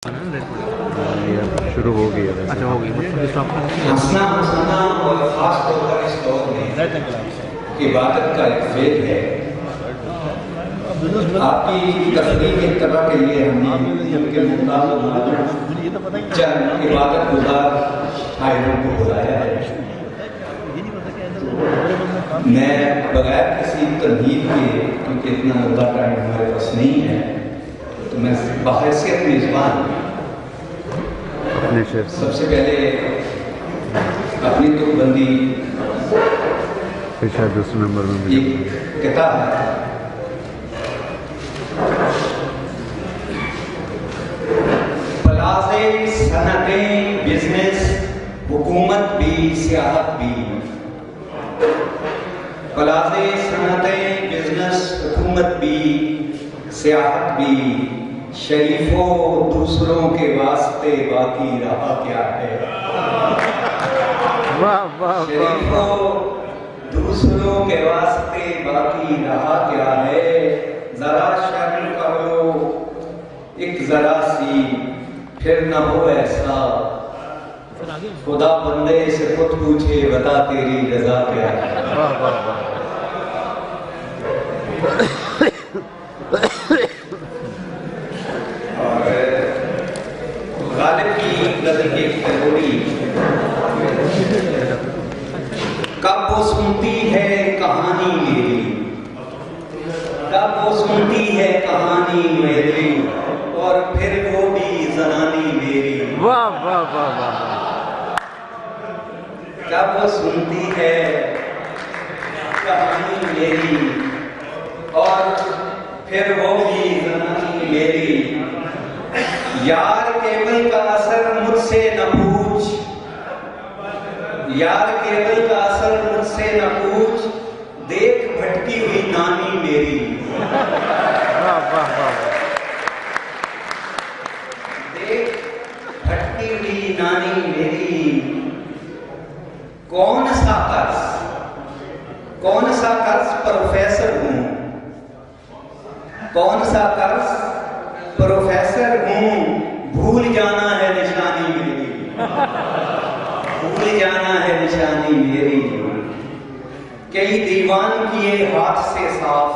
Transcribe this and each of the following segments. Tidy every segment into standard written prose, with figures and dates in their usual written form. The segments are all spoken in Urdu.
شروع ہو گئی ہے. اچھا ہو گئی. ہنسنا ہنسانا اور خاص طور پر اس دور میں عبادت کا ایک فیل ہے. آپ کی تفریح کی طرح کے لیے ہم نے چند عبادت گزار شاعروں کو بلایا ہے. میں بغیر کسی تنہید کے، کیونکہ اتنا لمبا ٹائم ہمارے پاس نہیں ہے، تو میں بحیثیت میزبان سب سے پہلے اپنی تو بندی شاید دوسرے نمبر میں ایک کتاب ہے، پلازے صنعتیں بزنس حکومت بھی سیاحت بھی. پلازے صنعتیں بزنس حکومت بھی سیاحت بھی، شریفوں دوسروں کے واسطے باقی رہا کیا ہے. شریفوں دوسروں کے واسطے باقی رہا کیا ہے. ذرا شرم کرو ایک ذرا سی، پھر نہ ہو ایسا. خدا بندے سے خود پوچھے بتا تیری رضا کیا ہے. غالب کی نظر کی کہوڑی، کب وہ سنتی ہے کہانی میری، کب وہ سنتی ہے کہانی میری، اور پھر وہ بھی زنانی میری. واہ واہ واہ واہ. کب وہ سنتی ہے کہانی میری، اور پھر وہ بھی زنانی میری. یار کیبل کا اثر مجھ سے نہ پوچھ، یار کیبل کا اثر مجھ سے نہ پوچھ، دیکھ بھٹکی ہوئی نانی میری. دیکھ بھٹکی ہوئی نانی میری. کون سا قرض پروفیسر ہوں، کون سا قرض پروفیسر ہوں، بھول جانا ہے نشانی میری، بھول جانا ہے نشانی میری. کئی دیوان کیے ہاتھ سے صاف،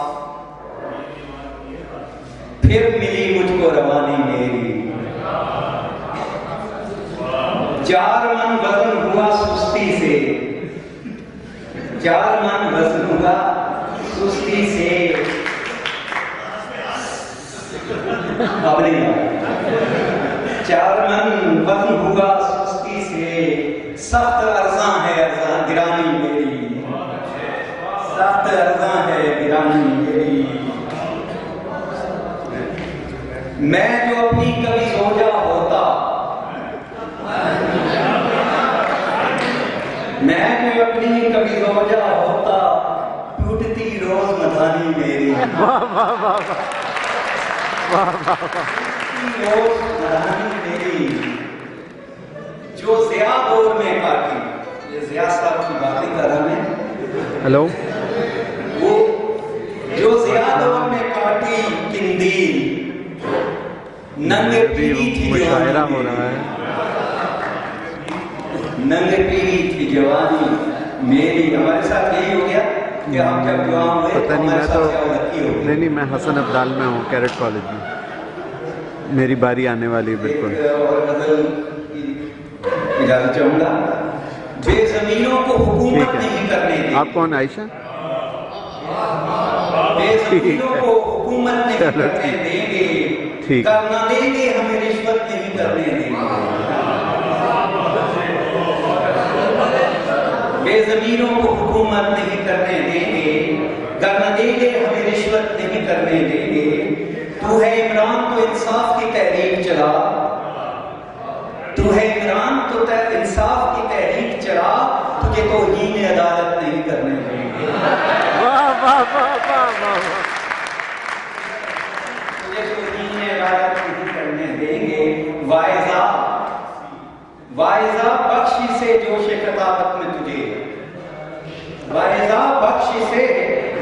پھر ملی مجھ کو روانی میری. 4 من وزن ہوا سستی سے، 4 من وزن ہوا سستی سے. اب نہیں 4 من وزن ہوا سستی سے، سخت ارزاں ہے ارزاں گرانی میری، سخت ارزاں ہے گرانی میری. میں جو اپنی کبھی زوجہ ہوتا، میں جو اپنی کبھی زوجہ ہوتا، ٹوٹتی روز مدھانی میری. واہ واہ واہ واہ. روز مدھانی میری. جو ضیاء دور میں کاٹی، یہ ضیاء صاحب کی باتیں کر رہا میں. ہیلو. وہ جو ضیاء دور میں کاٹی قندیل، ننگ پیری تھی مشاعرہ ہو جوانی رہا ہے. ننگ پیری تھی جوانی میری. ہمارے ساتھ یہی ہو گیا کہ ہم جب جوان ہوئے پتہ نہیں، ہمارے میں ساتھ تو سیاولتی ہو گئی. نہیں میں حسن ابدال میں ہوں، کیرٹ کالج میں. میری باری آنے والی ہے بالکل. ایک اور غزل کی اجازت چاہوں گا. بے زمینوں کو حکومت نہیں کرنے دیں. آپ کون عائشہ؟ بے زمینوں کو حکومت نہیں کرنے دیں گے، کرنا دیں گے ہمیں رشوت نہیں کرنے دیں گے. بے زمینوں کو حکومت نہیں کرنے دیں گے، کرنا دیں گے ہمیں رشوت نہیں کرنے دیں گے. تو ہے عمران تو انصاف کی تحریک چلا، تو ہے عمران تو انصاف کی تحریک چلا، تجھے توہین عدالت نہیں کرنے دیں گے. واہ واہ واہ واہ واہ. تجھے توہین عدالت نہیں کرنے دیں گے. واعظہ بخشی سے جوش خطابت میں تجھے، واعظہ بخشی سے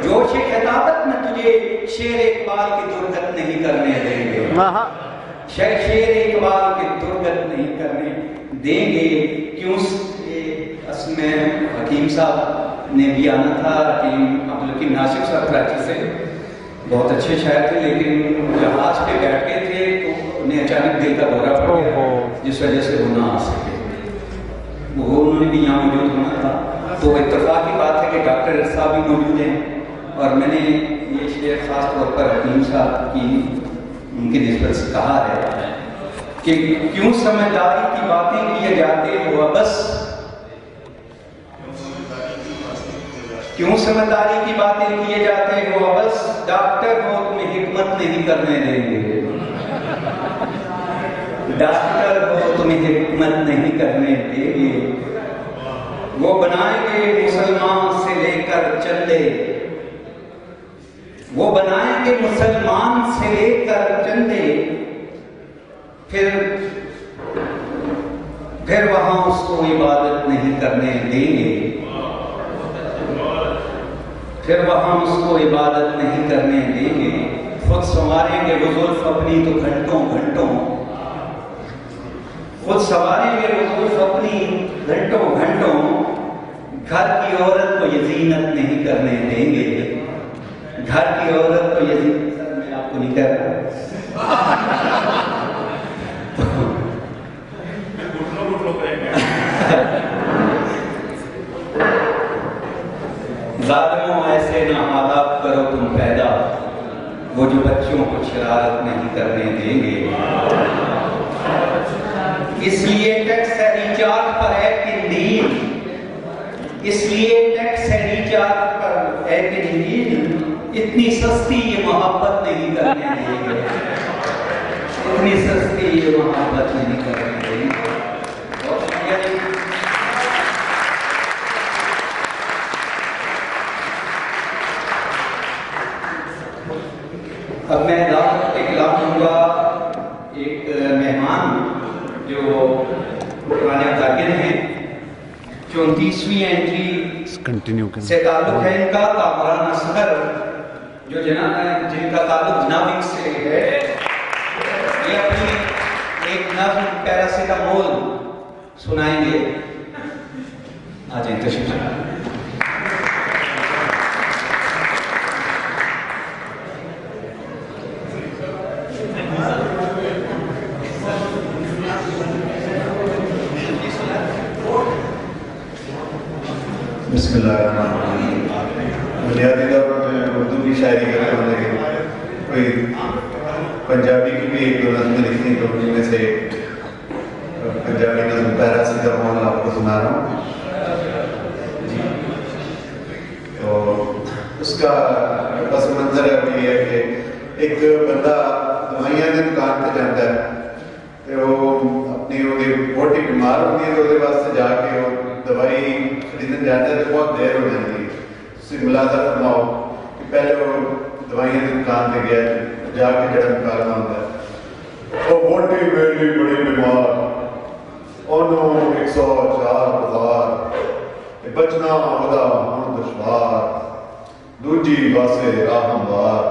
جوش خطابت میں تجھے شیر اقبال کی درگت نہیں کرنے دیں گے. شیر اقبال دیں گے. کیوں اصل میں حکیم صاحب نے بھی آنا تھا, حکیم عبدالحکیم ناصر صاحب کراچی سے, بہت اچھے شاعر تھے, لیکن جہاز پہ بیٹھ گئے تھے تو انہیں اچانک دل کا دورہ پڑ گیا, جس وجہ سے وہ نہ آ سکے. وہ انہوں نے بھی یہاں موجود ہونا تھا. تو اتفاق کی بات ہے کہ ڈاکٹر صاحب بھی موجود ہیں, اور میں نے یہ شعر خاص طور پر حکیم صاحب کی ان کی نسبت سے کہا ہے کہ کیوں سمجھداری کی باتیں کیے جاتے ہو بس, کیوں سمجھداری کی باتیں کیے جاتے ہو بس, ڈاکٹر ہو تمہیں حکمت نہیں کرنے دیں گے, ڈاکٹر ہو تمہیں حکمت نہیں کرنے دیں گے. وہ بنائیں گے مسلمان سے لے کر چندے, وہ بنائیں گے مسلمان سے لے کر چندے, پھر وہاں اس کو عبادت نہیں کرنے دیں گے, پھر وہاں اس کو عبادت نہیں کرنے دیں گے. خود سنواریں گے وہ زلف اپنی تو گھنٹوں گھنٹوں, خود سنواریں گے وہ زلف اپنی گھنٹوں گھنٹوں, گھر کی عورت کو یہ زینت نہیں کرنے دیں گے, گھر کی عورت کو یہ زینت, میں آپ کو نہیں کہہ رہا, ظالموں ایسے نہ آداب کرو تم پیدا, وہ جو بچوں کو شرارت نہیں کرنے دیں گے. اس لیے ٹیکس ہے ریچارج پر ہے قندیل, اس لیے ٹیکس ہے ریچارج پر ہے قندیل, اتنی سستی یہ محبت نہیں کرنے دیں گے, اتنی سستی یہ محبت نہیں کرنے دیں گے. بہت شکریہ جی. اب میں دعوت اکرام دوں گا ایک مہمان جو پرانے ذاکر ہیں, 34ویں اینٹری سے تعلق ہے ان کا. کامران اصغر جو جن کا تعلق جناب سے ہے, یہ اپنی ایک نظم پیراسیٹامول سنائیں گے. آ جائیں تشریف لائیں. بسم اللہ الرحمن الرحیم. بنیادی طور پر میں اردو کی شاعری کرتا ہوں, لیکن کوئی پنجابی کی بھی ایک دو نظمیں لکھنی, تو ان میں سے پنجابی نظم پیراسیٹامول آپ کو سنا رہا ہوں جی. تو اس کا پس منظر یہ ہے کہ ایک بندہ دوائیاں کی دکان پہ جاتا ہے, تو وہ اپنی موٹی بیمار ہوتی ہے, تو وہ واسطے جا کے وہ دوائی خریدنے جاتا ہے, تو بہت دیر ہو جاتی ہے. اس سے ملازہ فرماؤ کہ پہلے وہ دوائیاں کی دکان پہ گیا, جا کے جڑا نکالنا ہوتا ہے. وہ موٹی میری بڑی بیمار, انہوں 104 بخار, بچنا ودا ہوں دشوار, دوجی باسے راہ ہموار,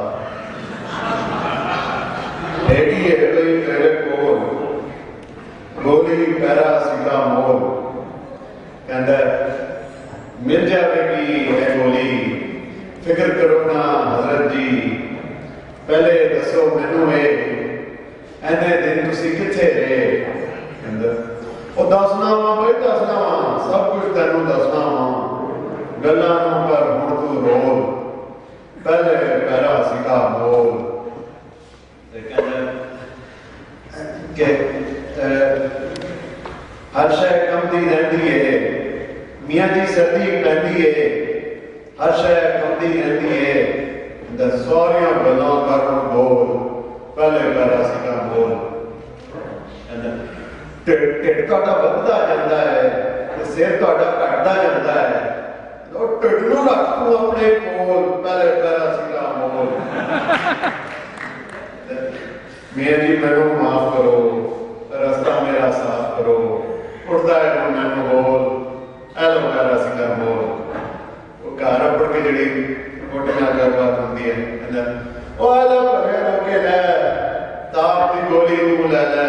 ایڈی ہے کوئی تیرے کول, گولی پیراسیٹامول, کہندا مل جائے گی ہے گولی, فکر کرو نا حضرت جی, پہلے دسو مینوں اینے دن تسی کتھے رہے. کہندا او دسنا وا بھائی, دسنا وا, سب کچھ تینوں دسنا وا, گلاں نوں پر ہن تو رول, پہلے پیراسیٹامول. کہ ہر شے کمدی رہندی ہے, میاں جی سردی پہندی ہے, ہر شے کمدی رہندی ہے, سوریاں گلاں کر بول, پہلے پیراسیٹامول. ٹھڈ تہاڈا وددا جاندا ہے, سر تہاڈا گھٹدا جاندا ہے, ٹھڈ نوں رکھ تو اپنے کول, پہلے پیراسیٹامول. میاں جی مینوں معاف کرو, رستہ میرا صاف کرو, اٹھتا ہے وہ مینوں بول, ایلو پیراسیٹامول. وہ گھر اپڑ کے جڑی موٹیاں گل بات ہوتی ہے, وہ ایلو پھرے رو کے لے, تاپ دی گولی تو لے لے,